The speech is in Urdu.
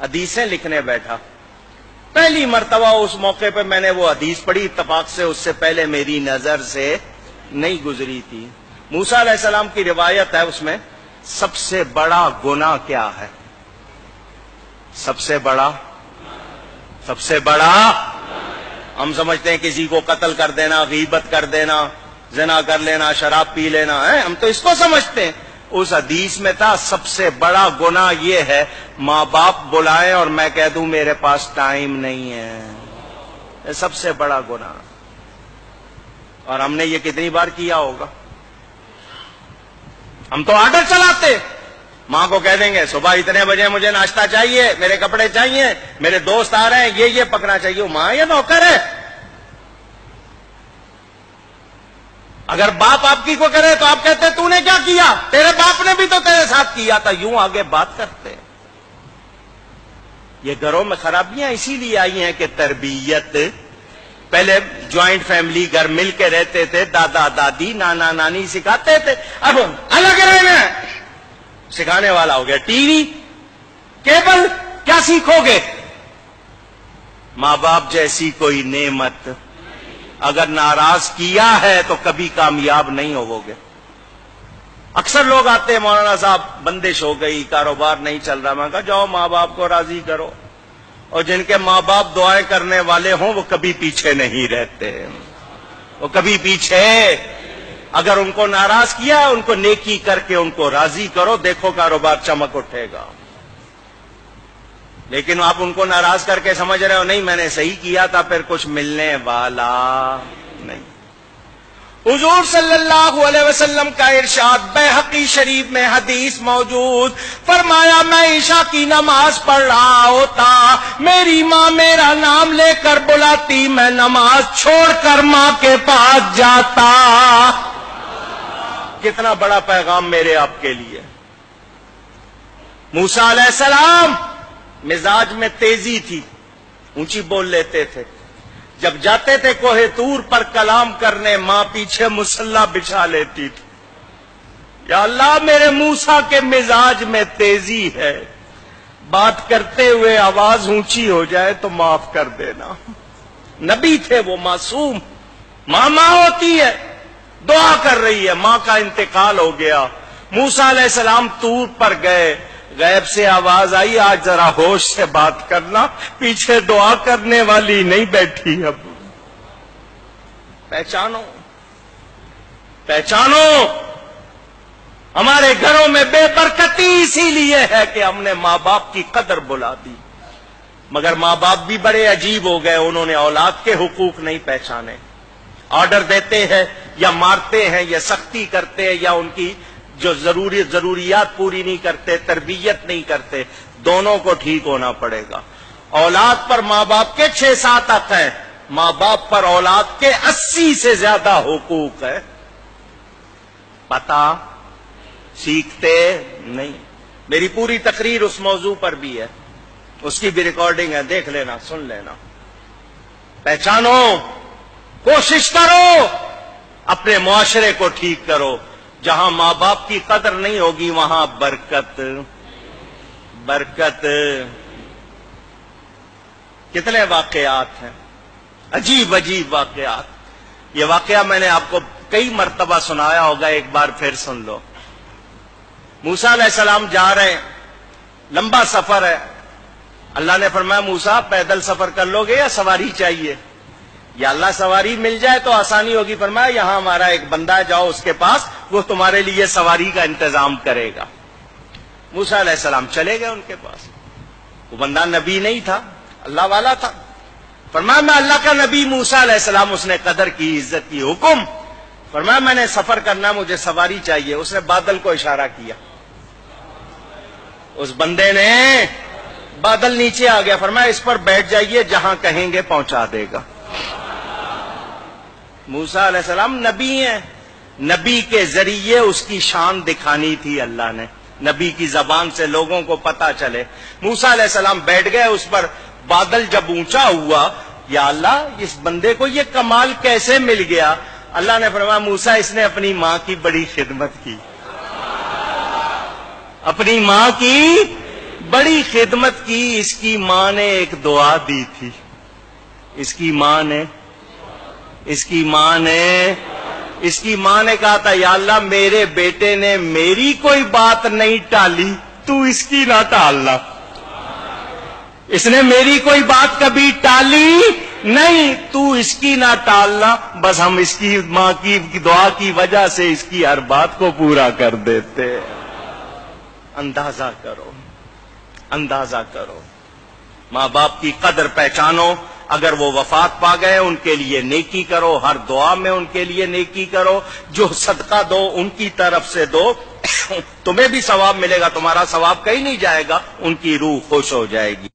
حدیثیں لکھنے بیٹھا. پہلی مرتبہ اس موقع پہ میں نے وہ حدیث پڑھی، اتفاق سے اس سے پہلے میری نظر سے نہیں گزری تھی. موسیٰ علیہ السلام کی روایت ہے، اس میں سب سے بڑا گناہ کیا ہے؟ سب سے بڑا ہم سمجھتے ہیں کسی کو قتل کر دینا، غیبت کر دینا، زنا کر لینا، شراب پی لینا ہے، ہم تو اس کو سمجھتے ہیں. اس حدیث میں تھا سب سے بڑا گناہ یہ ہے ماں باپ بلائیں اور میں کہہ دوں میرے پاس ٹائم نہیں ہے. یہ سب سے بڑا گناہ. اور ہم نے یہ کتنی بار کیا ہوگا؟ ہم تو آرڈر چلاتے، ماں کو کہہ دیں گے صبح اتنے بجے مجھے ناشتہ چاہیے، میرے کپڑے چاہیے، میرے دوست آ رہے ہیں، یہ پکنا چاہیے. ماں یا نوکر ہے؟ اگر باپ آپ کی کو کرے تو آپ کہتے تو نے کیا کیا؟ تیرے باپ نے بھی تو تیرے ساتھ کیا تھا. یوں آگے بات کرتے. یہ گھروں میں خرابیاں اسی لیے آئی ہیں کہ تربیت، پہلے جوائنٹ فیملی گھر مل کے رہتے تھے، دادا دادی نانا نانی سکھاتے تھے. اب الگ رہنا سکھانے والا ہو گیا ٹی وی کیبل. کیا سیکھو گے؟ ماں باپ جیسی کوئی نعمت اگر ناراض کیا ہے تو کبھی کامیاب نہیں ہوو گے. اکثر لوگ آتے ہیں مولانا صاحب بندش ہو گئی، کاروبار نہیں چل رہا. میں کہا جاؤ ماں باپ کو راضی کرو، اور جن کے ماں باپ دعائیں کرنے والے ہوں وہ کبھی پیچھے نہیں رہتے. وہ کبھی پیچھے، اگر ان کو ناراض کیا ان کو نیکی کر کے ان کو راضی کرو، دیکھو کاروبار چمک اٹھے گا. لیکن آپ ان کو ناراض کر کے سمجھ رہے ہو نہیں میں نے صحیح کیا تھا، پھر کچھ ملنے والا نہیں. حضور صلی اللہ علیہ وسلم کا ارشاد بیہقی شریف میں حدیث موجود، فرمایا میں عشاء کی نماز پڑھ رہا ہوتا، میری ماں میرا نام لے کر بلاتی، میں نماز چھوڑ کر ماں کے پاس جاتا. کتنا بڑا پیغام میرے آپ کے لیے. موسیٰ علیہ السلام مزاج میں تیزی تھی، اونچی بول لیتے تھے. جب جاتے تھے کوہ طور پر کلام کرنے، ماں پیچھے مصلی بچھا لیتی تھی. یا اللہ میرے موسیٰ کے مزاج میں تیزی ہے، بات کرتے ہوئے آواز اونچی ہو جائے تو معاف کر دینا. نبی تھے وہ، معصوم. ماں ہوتی ہے، دعا کر رہی ہے، ماں کا انتقال ہو گیا. موسیٰ علیہ السلام طور پر گئے، غیب سے آواز آئی آج ذرا ہوش سے بات کرنا، پیچھے دعا کرنے والی نہیں بیٹھی. اب پہچانو ہمارے گھروں میں بے برکتی اسی لیے ہے کہ ہم نے ماں باپ کی قدر بلا دی. مگر ماں باپ بھی بڑے عجیب ہو گئے، انہوں نے اولاد کے حقوق نہیں پہچانے. آرڈر دیتے ہیں یا مارتے ہیں یا سختی کرتے ہیں یا ان کی جو ضروریات پوری نہیں کرتے، تربیت نہیں کرتے. دونوں کو ٹھیک ہونا پڑے گا. اولاد پر ماں باپ کے 6-7 حق ہیں، ماں باپ پر اولاد کے 80 سے زیادہ حقوق ہے. پتہ سیکھتے نہیں. میری پوری تقریر اس موضوع پر بھی ہے، اس کی بھی ریکارڈنگ ہے، دیکھ لینا، سن لینا. پہچانو، کوشش کرو، اپنے معاشرے کو ٹھیک کرو. جہاں ماں باپ کی قدر نہیں ہوگی وہاں برکت. کتنے واقعات ہیں، عجیب عجیب واقعات. یہ واقعہ میں نے آپ کو کئی مرتبہ سنایا ہوگا، ایک بار پھر سن لو. موسیٰ علیہ السلام جا رہے ہیں، لمبا سفر ہے. اللہ نے فرمایا موسیٰ پیدل سفر کر لو گے یا سواری چاہیے؟ یا اللہ سواری مل جائے تو آسانی ہوگی. فرمایا یہاں ہمارا ایک بندہ ہے، جاؤ اس کے پاس، وہ تمہارے لیے سواری کا انتظام کرے گا. موسیٰ علیہ السلام چلے گئے ان کے پاس. وہ بندہ نبی نہیں تھا، اللہ والا تھا. فرمایا میں اللہ کا نبی موسیٰ علیہ السلام. اس نے قدر کی، عزت کی. حکم. فرمایا میں نے سفر کرنا، مجھے سواری چاہیے. اس نے بادل کو اشارہ کیا، اس بندے نے بادل نیچے آ گیا. فرمایا اس پر بیٹھ جائیے، جہاں کہیں گے پہنچا دے گا. موسیٰ علیہ السلام نبی ہیں، نبی کے ذریعے اس کی شان دکھانی تھی اللہ نے، نبی کی زبان سے لوگوں کو پتا چلے. موسیٰ علیہ السلام بیٹھ گئے اس پر. بادل جب اونچا ہوا، یا اللہ اس بندے کو یہ کمال کیسے مل گیا؟ اللہ نے فرمایا موسیٰ اس نے اپنی ماں کی بڑی خدمت کی. اپنی ماں کی بڑی خدمت کی، اس کی ماں نے ایک دعا دی تھی، اس کی ماں نے کہا تھا یا اللہ میرے بیٹے نے میری کوئی بات نہیں ٹالی، تو اس کی نہ ٹالنا، اس نے میری کوئی بات کبھی ٹالی نہیں، تو اس کی نہ ٹالنا، بس ہم اس کی ماں کی دعا کی وجہ سے اس کی ہر بات کو پورا کر دیتے۔ اندازہ کرو، ماں باپ کی قدر پہچانو، اگر وہ وفات پا گئے ان کے لیے نیکی کرو، ہر دعا میں ان کے لیے نیکی کرو، جو صدقہ دو ان کی طرف سے دو، تمہیں بھی ثواب ملے گا، تمہارا ثواب کہیں نہیں جائے گا، ان کی روح خوش ہو جائے گی۔